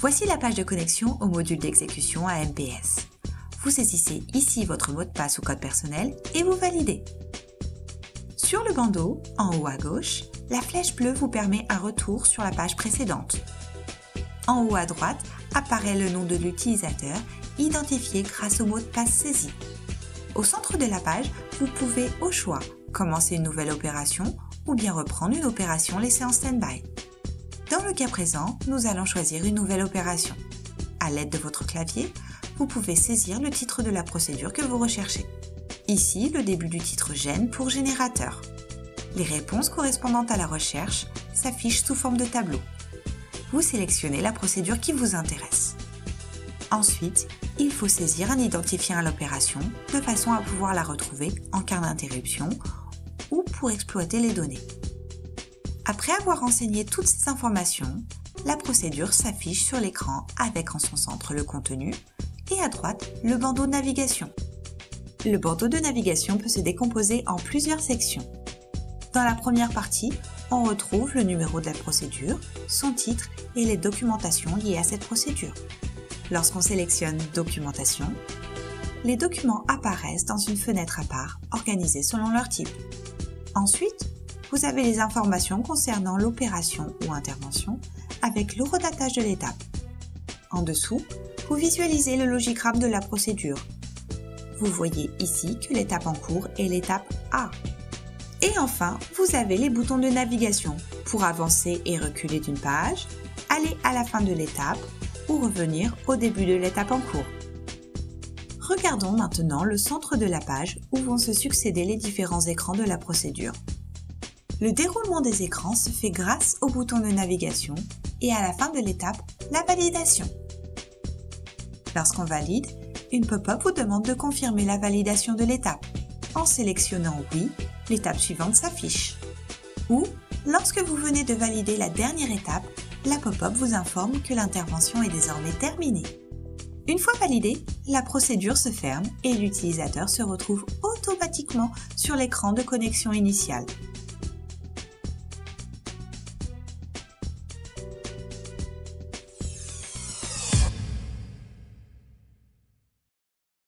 Voici la page de connexion au module d'exécution AMPS. Vous saisissez ici votre mot de passe ou code personnel et vous validez. Sur le bandeau, en haut à gauche, la flèche bleue vous permet un retour sur la page précédente. En haut à droite apparaît le nom de l'utilisateur identifié grâce au mot de passe saisi. Au centre de la page, vous pouvez au choix commencer une nouvelle opération ou bien reprendre une opération laissée en stand-by. Dans le cas présent, nous allons choisir une nouvelle opération. À l'aide de votre clavier, vous pouvez saisir le titre de la procédure que vous recherchez. Ici, le début du titre GEN pour générateur. Les réponses correspondantes à la recherche s'affichent sous forme de tableau. Vous sélectionnez la procédure qui vous intéresse. Ensuite, il faut saisir un identifiant à l'opération de façon à pouvoir la retrouver en cas d'interruption ou pour exploiter les données. Après avoir renseigné toutes ces informations, la procédure s'affiche sur l'écran avec en son centre le contenu et à droite le bandeau de navigation. Le bandeau de navigation peut se décomposer en plusieurs sections. Dans la première partie, on retrouve le numéro de la procédure, son titre et les documentations liées à cette procédure. Lorsqu'on sélectionne « Documentation », les documents apparaissent dans une fenêtre à part, organisée selon leur type. Ensuite, vous avez les informations concernant l'opération ou intervention avec l'horodatage de l'étape. En dessous, vous visualisez le logigramme de la procédure. Vous voyez ici que l'étape en cours est l'étape A. Et enfin, vous avez les boutons de navigation pour avancer et reculer d'une page, aller à la fin de l'étape ou revenir au début de l'étape en cours. Regardons maintenant le centre de la page où vont se succéder les différents écrans de la procédure. Le déroulement des écrans se fait grâce au bouton de navigation et à la fin de l'étape, la validation. Lorsqu'on valide, une pop-up vous demande de confirmer la validation de l'étape. En sélectionnant « Oui », l'étape suivante s'affiche. Ou, lorsque vous venez de valider la dernière étape, la pop-up vous informe que l'intervention est désormais terminée. Une fois validée, la procédure se ferme et l'utilisateur se retrouve automatiquement sur l'écran de connexion initiale.